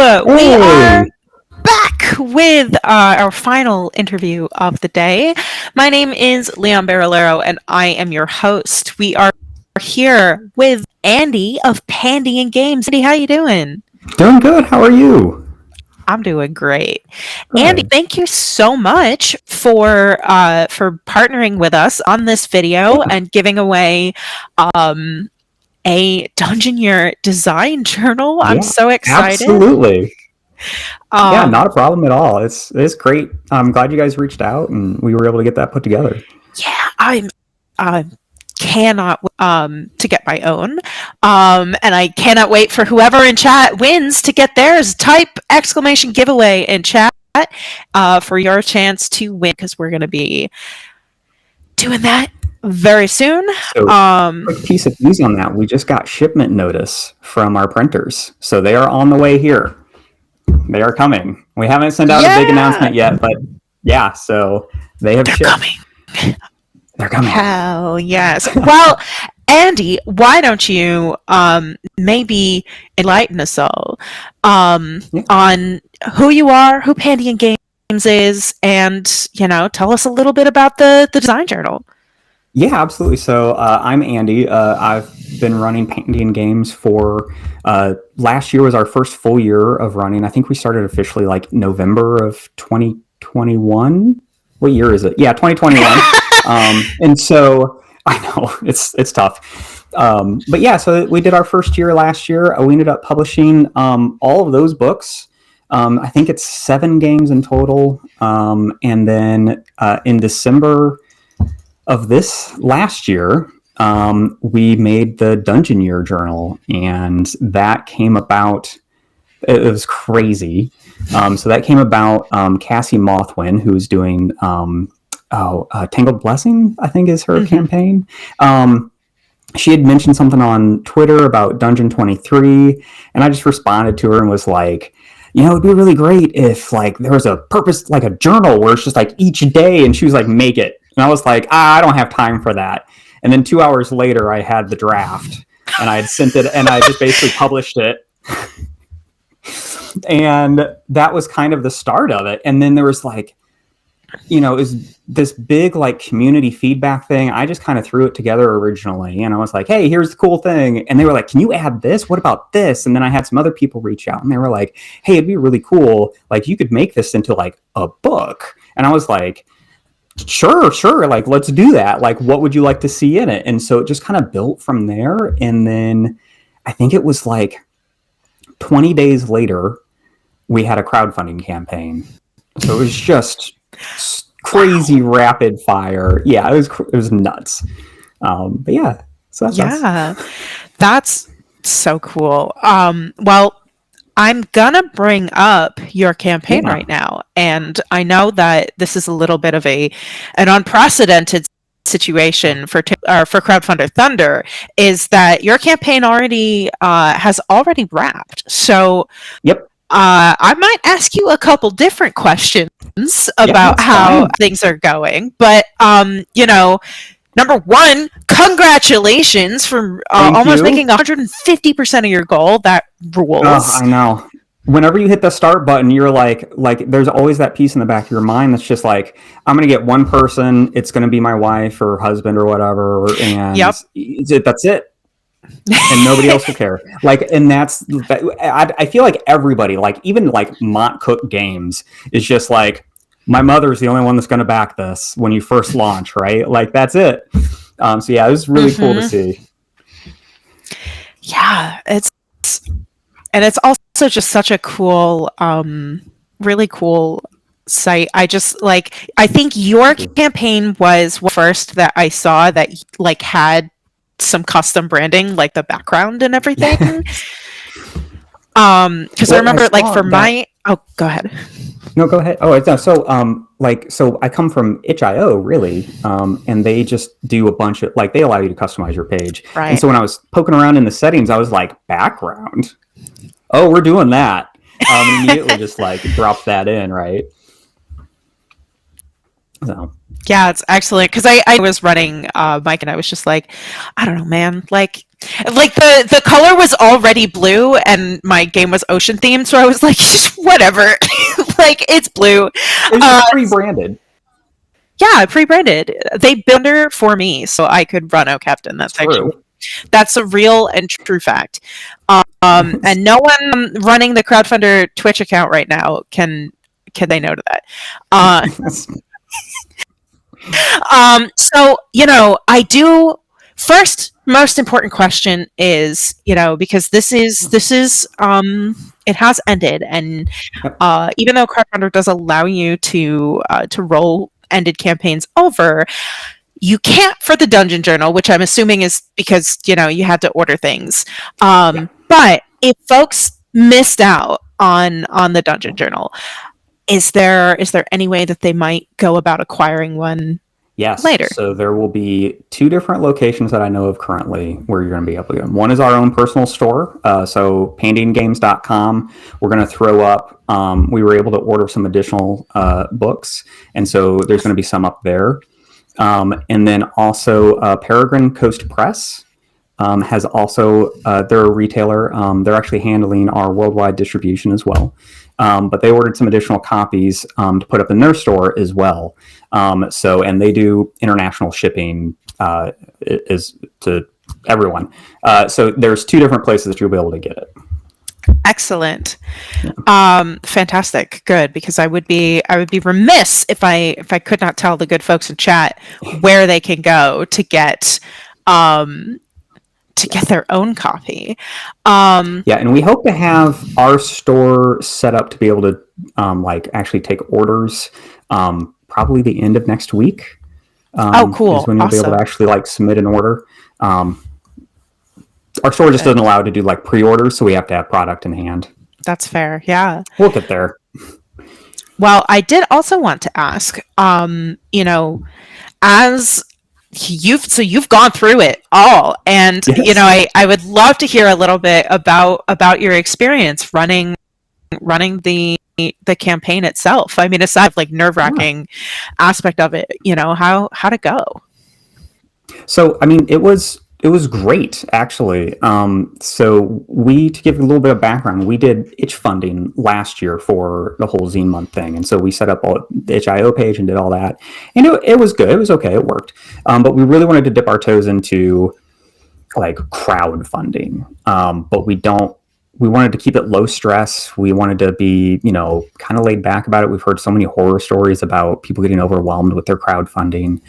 We are Hey, back with our final interview of the day. My name is Leon Barillaro, and I am your host. We are here with Andy of Pandion Games. Andy, how you doing? doing good. How are you? I'm doing great. Andy, Good. thank you so much for partnering with us on this video Yeah, and giving away um, a Dungeon Year design journal. I'm yeah, so excited. absolutely. Yeah, Um, not a problem at all. It's great. I'm glad you guys reached out and we were able to get that put together. yeah, I cannot to get my own, and I cannot wait for whoever in chat wins to get theirs. Type exclamation giveaway in chat for your chance to win because we're going to be doing that very soon. So, quick piece of news on that. We just got shipment notice from our printers. So they are on the way here. They are coming. We haven't sent out a big Yeah, announcement yet, but yeah, so they have they're shipped. coming. They're coming. Hell yes. Well, Andy, why don't you maybe enlighten us all Yeah. on who you are, who Pandion Games is, and tell us a little bit about the design journal. Yeah, absolutely. So I'm Andy. I've been running Pandion Games for last year was our first full year of running. I think we started officially like November of 2021. What year is it? Yeah, 2021. And so I know it's tough. But yeah, so we did our first year last year. We ended up publishing all of those books. I think it's 7 games in total. And then in December of this last year, we made the Dungeon Year Journal, and that came about. It was crazy. So that came about. Cassie Mothwin, who's doing Tangled Blessing, I think is her campaign. She had mentioned something on Twitter about Dungeon 23, and I just responded to her and was like, it'd be really great if like there was a purpose, like a journal where it's just like each day, and she was like, make it. And I was like, I don't have time for that. And then 2 hours later, I had the draft, and I had sent it, and I just basically published it. And that was kind of the start of it. And then there was like, it was this big like community feedback thing. I just kind of threw it together originally, and I was like, hey, here's the cool thing. And they were like, can you add this? What about this? And then I had some other people reach out, and they were like, hey, it'd be really cool. Like, you could make this into like a book. And I was like, sure. Like, let's do that. Like, what would you like to see in it? And so it just kind of built from there. And then I think it was like 20 days later, we had a crowdfunding campaign. So it was just crazy rapid fire. Yeah, it was nuts. But yeah, so That's so cool. Well, I'm gonna bring up your campaign yeah, right now, and I know that this is a little bit of an unprecedented situation for Crowdfundr Thunder. Is that your campaign already has already wrapped? So yep, I might ask you a couple different questions yeah, about that's how fine. things are going, but number one, congratulations for Thank almost you. making 150% of your goal. That I rules. know. Whenever you hit the start button, you're like, there's always that piece in the back of your mind that's just like, I'm going to get one person. It's going to be my wife or husband or whatever, and Yep. that's it. And nobody else will care. Like, and I feel like everybody, like even like Mont Cook Games, is just like, my mother's the only one that's going to back this when you first launch, right? Like, that's it. So yeah, it was really cool to see. Yeah, it's also just such a cool, really cool site. I think your Thank you. campaign was first that I saw that like had some custom branding, like the background and everything. Because I Well, I remember like saw for that. my oh, go ahead. No, go ahead. Oh, it's no. So, so I come from itch.io, really, and they just do a bunch of like they allow you to customize your page. And Right. so when I was poking around in the settings, I was like, background. Oh, we're doing that. And immediately just like dropped that in, right? So Yeah, it's excellent because I was running Mike and I was just like, I don't know, man. Like Like the color was already blue, and my game was ocean themed, so I was like, whatever, like it's blue. It's Uh, just pre-branded. yeah, pre-branded. They built it for me, so I could run O Captain. It's true. That's a real and true fact. And no one running the Crowdfundr Twitch account right now can they know to that. Uh, so I do. First, most important question is, because this is it has ended, and Yep. even though Crowdfundr does allow you to roll ended campaigns over, you can't for the dungeon journal, which I'm assuming is because you had to order things. Yeah. But if folks missed out on the dungeon journal, is there any way that they might go about acquiring one Yes. later? So there will be 2 different locations that I know of currently where you're going to be able to go. One is our own personal store. So pandiongames.com. We're going to throw up. We were able to order some additional books. And so there's going to be some up there. And then also Peregrine Coast Press has also, they're a retailer. They're actually handling our worldwide distribution as well. But they ordered some additional copies to put up in their store as well. And they do international shipping is to everyone. So there's 2 different places that you'll be able to get it. Excellent. Fantastic. Good, because I would be remiss if I could not tell the good folks in chat where they can go to get their own copy. Yeah, and we hope to have our store set up to be able to actually take orders probably the end of next week. Oh, cool. Is when you'll be able to actually submit an order. Our store just doesn't allow to do pre-orders, so we have to have product in hand. That's fair. Yeah. We'll get there. Well, I did also want to ask, as you've gone through it all, and Yes. I would love to hear a little bit about your experience running the campaign itself. I mean, aside nerve-wracking aspect of it, how'd it go? So, I mean, it was great, actually. So to give a little bit of background, we did itch funding last year for the whole Zine Month thing. And so we set up the itch.io page and did all that. And it was good. It was okay. It worked. But we really wanted to dip our toes into crowdfunding. But we wanted to keep it low stress. We wanted to be, kind of laid back about it. We've heard so many horror stories about people getting overwhelmed with their crowdfunding.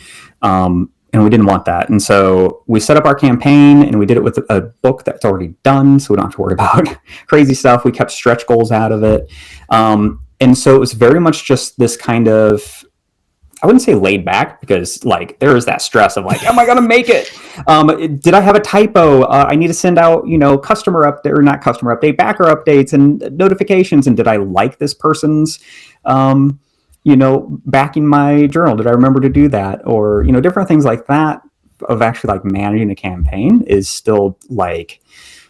And we didn't want that. And so we set up our campaign, and we did it with a book that's already done, so we don't have to worry about crazy stuff. We kept stretch goals out of it. And so it was very much just this kind of, I wouldn't say laid back, because there is that stress of am I going to make it? Did I have a typo? I need to send out, customer update, or not customer update, backer updates and notifications. And did I like this person's, backing my journal? Did I remember to do that? Or, different things like that of actually managing a campaign is still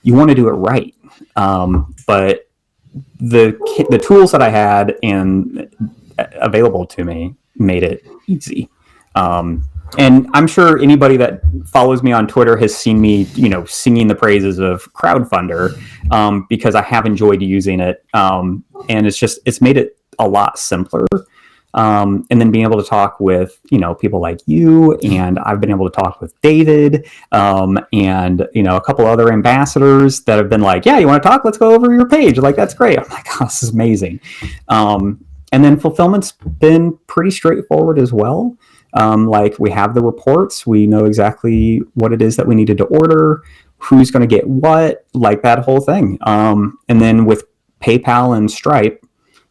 you want to do it right. But the tools that I had and available to me made it easy. And I'm sure anybody that follows me on Twitter has seen me, singing the praises of Crowdfundr, because I have enjoyed using it. And it's made it a lot simpler. And then being able to talk with, people like you, and I've been able to talk with David, and, a couple other ambassadors that have been yeah, you want to talk? Let's go over your page. That's great. I'm oh, this is amazing. And then fulfillment's been pretty straightforward as well. We have the reports, we know exactly what it is that we needed to order, who's going to get what, that whole thing. And then with PayPal and Stripe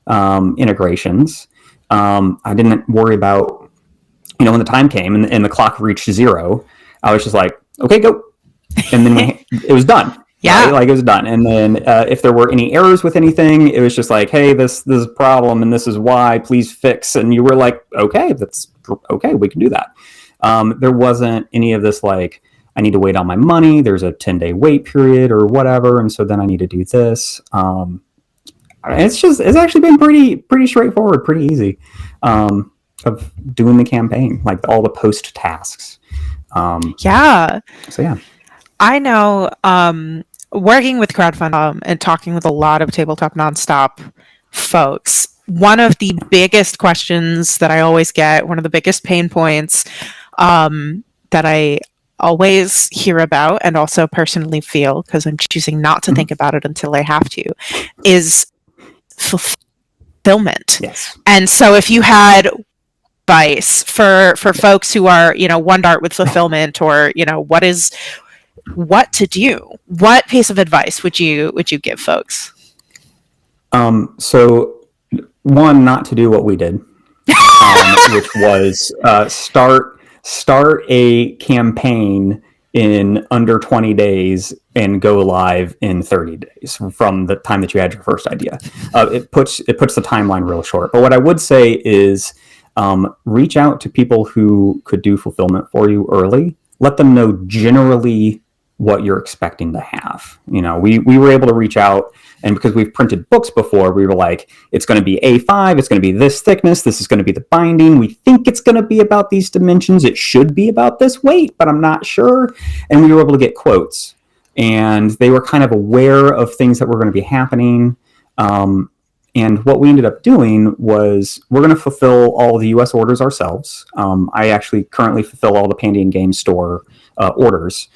integrations, I didn't worry about, when the time came and the clock reached 0, I was just okay, go. And then it was done. Yeah. Right? It was done. And then if there were any errors with anything, it was just hey, this is a problem and this is why, please fix. And you were okay, that's okay, we can do that. There wasn't any of this I need to wait on my money, there's a 10-day wait period or whatever, and so then I need to do this. It's actually been pretty straightforward, pretty easy, of doing the campaign, all the post tasks. Yeah. So yeah. I know, working with Crowdfundr, and talking with a lot of Tabletop Nonstop folks, one of the biggest questions that I always get, one of the biggest pain points, that I always hear about and also personally feel, because I'm choosing not to think about it until I have to, is fulfillment. Yes. And so if you had advice for folks who are, one dart with fulfillment, or, what to do, what piece of advice would you give folks? So one, not to do what we did, which was start a campaign in under 20 days and go live in 30 days from the time that you had your first idea. It puts the timeline real short. But what I would say is reach out to people who could do fulfillment for you early. Let them know generally what you're expecting to have. We were able to reach out, and because we've printed books before, we were like, it's going to be A5, it's going to be this thickness, this is going to be the binding, we think it's going to be about these dimensions, it should be about this weight, but I'm not sure. And we were able to get quotes, and they were kind of aware of things that were going to be happening. And what we ended up doing was we're going to fulfill all of the US orders ourselves. I actually currently fulfill all the Pandion Games store orders.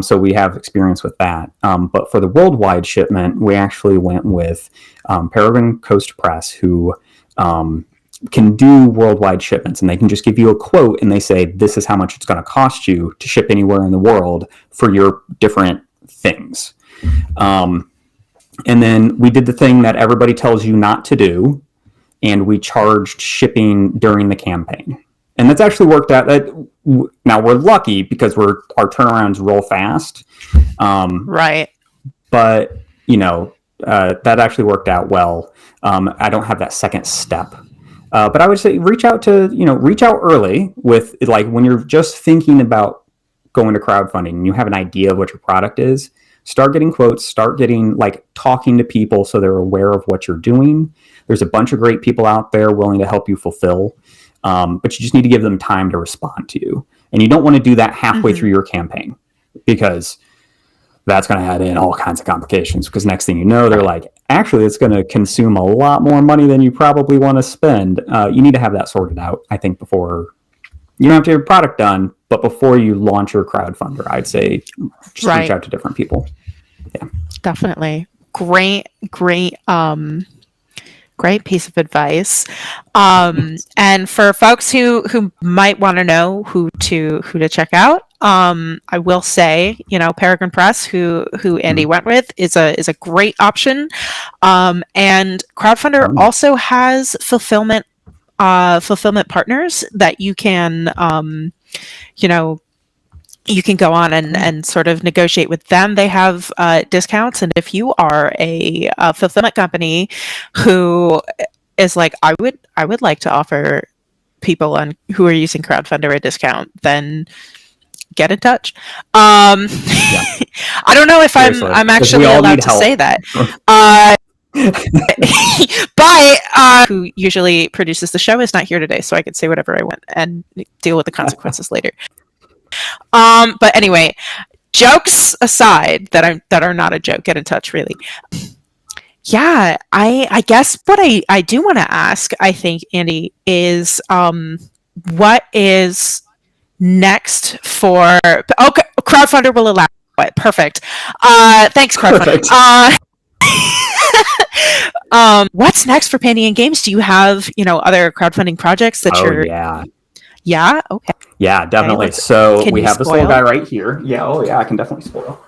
So we have experience with that. But for the worldwide shipment, we actually went with Peregrine Coast Press, who can do worldwide shipments, and they can just give you a quote and they say, this is how much it's going to cost you to ship anywhere in the world for your different things. And then we did the thing that everybody tells you not to do, and we charged shipping during the campaign. And that's actually worked out. Now we're lucky because our turnarounds roll fast. Right. But, that actually worked out well. I don't have that second step. But I would say reach out early with, like, when you're just thinking about going to crowdfunding and you have an idea of what your product is. Start getting quotes, start getting, talking to people so they're aware of what you're doing. There's a bunch of great people out there willing to help you fulfill, but you just need to give them time to respond to you. And you don't want to do that halfway through your campaign, because that's going to add in all kinds of complications, because next thing you know, they're like, actually, it's going to consume a lot more money than you probably want to spend. You need to have that sorted out, I think, before you don't have to have your product done, but before you launch your crowdfunder, I'd say just reach out to different people. Yeah, definitely. Great piece of advice. And for folks who might want to know who to check out, I will say, Peregrine Press, who Andy went with, is a great option. And Crowdfundr also has fulfillment partners that you can, you can go on and sort of negotiate with them. They have discounts, and if you are a fulfillment company who is like, I would like to offer people who are using Crowdfundr a discount, then get in touch. I don't know if I'm actually allowed to say that. But who usually produces the show is not here today, so I could say whatever I want and deal with the consequences later. But anyway, jokes aside that are not a joke, get in touch, really. Yeah, I guess what I do want to ask, I think, Andy, is what is next for... Okay, Crowdfundr will allow it. Perfect. Thanks, Crowdfundr. What's next for Pandion Games? Do you have, other crowdfunding projects that you're... Yeah. Okay. Yeah, definitely. Okay, so we have this little guy right here. Yeah. Oh, yeah. I can definitely spoil.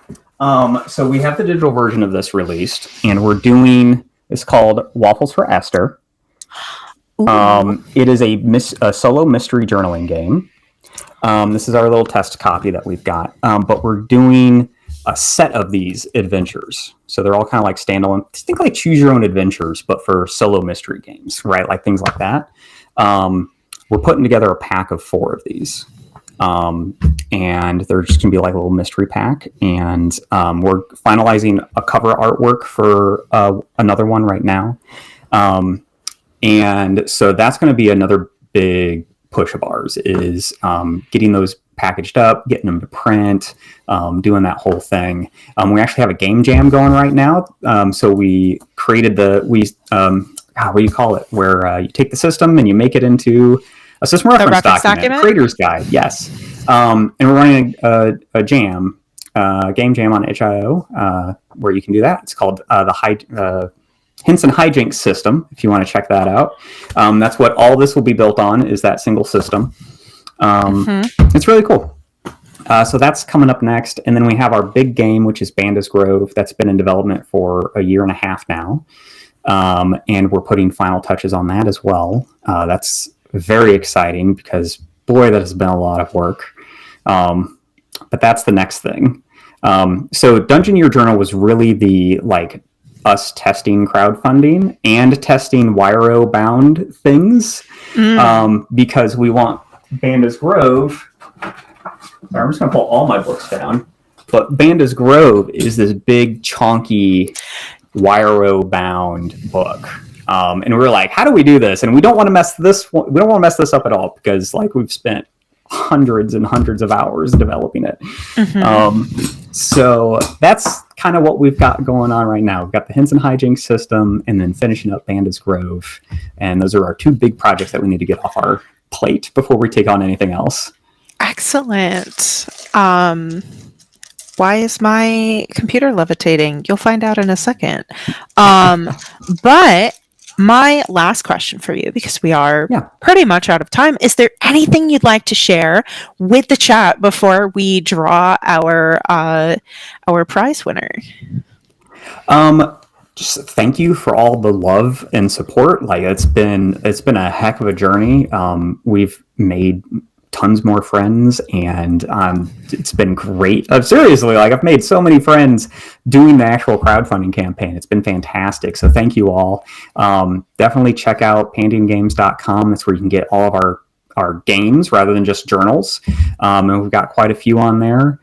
So we have the digital version of this released, and we're doing. It's called Waffles for Esther. It is a solo mystery journaling game. This is our little test copy that we've got, but we're doing a set of these adventures. So they're all kind of like standalone. Think like choose your own adventures, but for solo mystery games, right? Like things like that. We're putting together a pack of 4 of these. And they're just going to be like a little mystery pack. And we're finalizing a cover artwork for another one right now. And so that's going to be another big push of ours, is getting those packaged up, getting them to print, doing that whole thing. We actually have a game jam going right now. So we created what do you call it? Where you take the system and you make it into a system reference document, creator's guide. Yes. And we're running a jam, game jam on itch.io, where you can do that. It's called the Hints and Hijinks system, if you want to check that out. That's what all this will be built on, is that single system. It's really cool. So that's coming up next. And then we have our big game, which is Banda's Grove. That's been in development for a year and a half now. And we're putting final touches on that as well. That's very exciting because, boy, that has been a lot of work. But that's the next thing. So Dungeon Year Journal was really the, us testing crowdfunding and testing Wyro bound things. Because we want Banda's Grove. Sorry, I'm just going to pull all my books down. But Banda's Grove is this big, chonky, Wyro bound book. And we were like, how do we do this? And we don't want to mess this up at all, because we've spent hundreds and hundreds of hours developing it. So that's kind of what we've got going on right now. We've got the Hints and Hijinks system, and then finishing up Banda's Grove. And those are our two big projects that we need to get off our plate before we take on anything else. Excellent. Why is my computer levitating? You'll find out in a second. But my last question for you, because we are pretty much out of time, is there anything you'd like to share with the chat before we draw our prize winner? Just thank you for all the love and support. It's been a heck of a journey. We've made tons more friends, and it's been great. Seriously, I've made so many friends doing the actual crowdfunding campaign. It's been fantastic. So thank you all. Definitely check out pandiongames.com. That's where you can get all of our games rather than just journals. And we've got quite a few on there.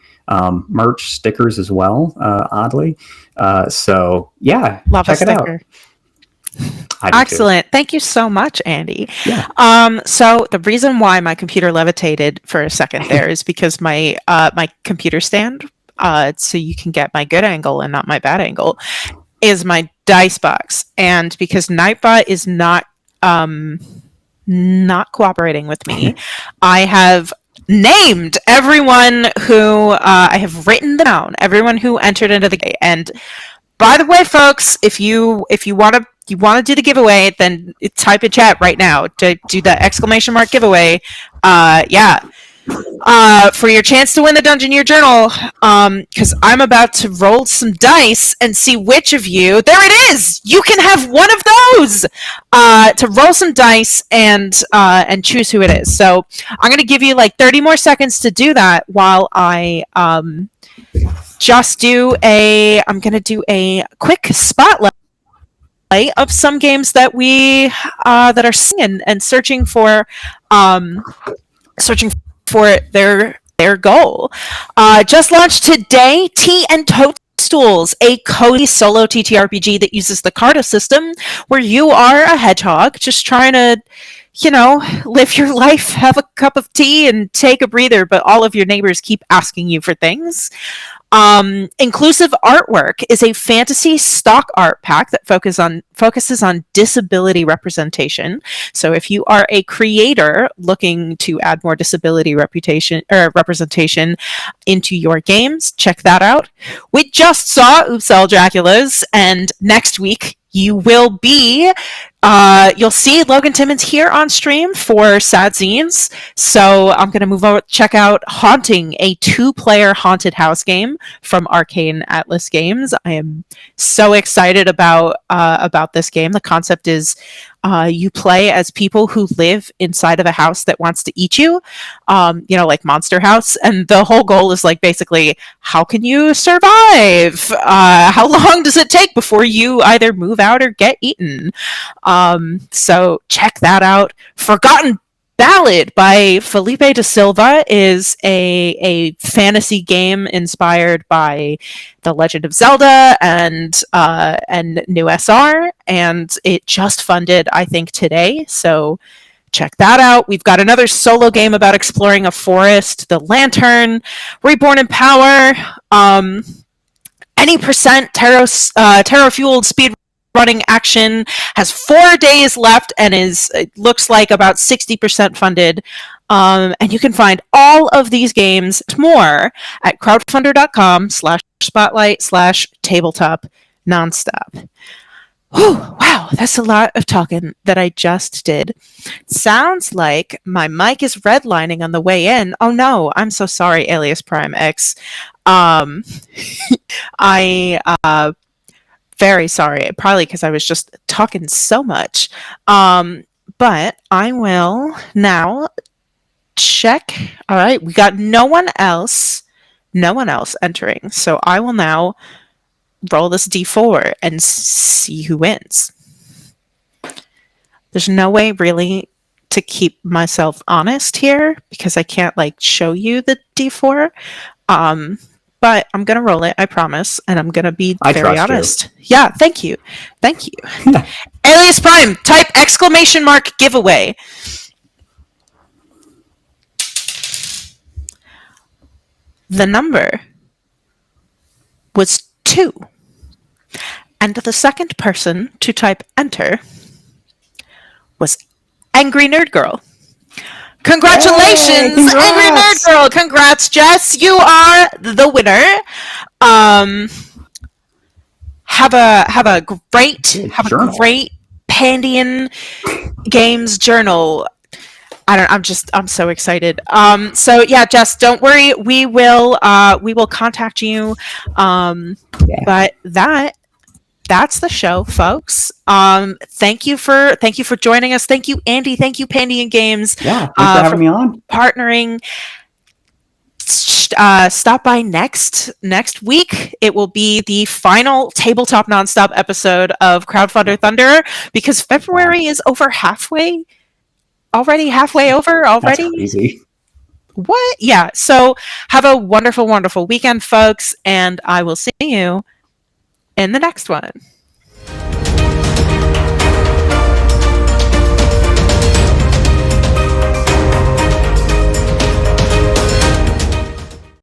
Merch, stickers as well, oddly. So yeah, love check a sticker. It out. Excellent. Thank you so much, Andy. Yeah. So the reason why my computer levitated for a second there is because my computer stand, so you can get my good angle and not my bad angle, is my dice box. And because Nightbot is not cooperating with me, I have named everyone who I have written down, everyone who entered into the game. And by the way, folks, if you want to do the giveaway, then type in chat right now to do the ! giveaway. For your chance to win the Dungeon Year Journal, because I'm about to roll some dice and see which of you. There it is. You can have one of those to roll some dice and choose who it is. So I'm going to give you 30 more seconds to do that while I I'm going to do a quick spotlight of some games that we that are singing and searching for their goal. Just launched today, Tea and Toadstools, a cozy solo TTRPG that uses the Carta system, where you are a hedgehog just trying to live your life, have a cup of tea, and take a breather, but all of your neighbors keep asking you for things. Inclusive Artwork is a fantasy stock art pack that focuses on disability representation. So if you are a creator looking to add more disability representation into your games, check that out. We just saw Oops All Draculas, and next week you will be you'll see Logan Timmons here on stream for Sad Zines. So I'm going to move over, check out Haunting, a 2-player haunted house game from Arcane Atlas Games. I am so excited about this game. The concept is you play as people who live inside of a house that wants to eat you, like Monster House. And the whole goal is basically, how can you survive? How long does it take before you either move out or get eaten? So check that out. Forgotten Ballad by Felipe da Silva is a fantasy game inspired by The Legend of Zelda and New SR, and it just funded, I think, today. So check that out. We've got another solo game about exploring a forest, The Lantern, Reborn in Power, any percent tarot fueled speed running action has 4 days left and it looks like about 60% funded. And you can find all of these games and more at crowdfundr.com/spotlight/tabletop nonstop. Whew, wow, that's a lot of talking that I just did. Sounds like my mic is redlining on the way in. Oh no, I'm so sorry, Alias Prime X. I very sorry, probably because I was just talking so much. But I will now check. All right, we got no one else entering. So I will now roll this d4 and see who wins. There's no way really to keep myself honest here because I can't like show you the d4. But I'm gonna roll it, I promise, and I'm gonna be very honest. You. Yeah, thank you. Alias Prime, type !giveaway. The number was 2. And the second person to type enter was Angry Nerd Girl. Congratulations, hey, Angry Nerd Girl! Congrats, Jess! You are the winner. Have a great Pandion Games journal. I'm so excited. So yeah, Jess, don't worry. We will contact you. But that's the show, folks. Thank you for joining us. Thank you, Andy. Thank you, Pandion Games. Yeah, thanks for having me on. Partnering. Stop by next week. It will be the final tabletop nonstop episode of Crowdfundr Thunder because February is over halfway. Halfway over already. That's crazy. What? Yeah. So have a wonderful, wonderful weekend, folks, and I will see you in the next one.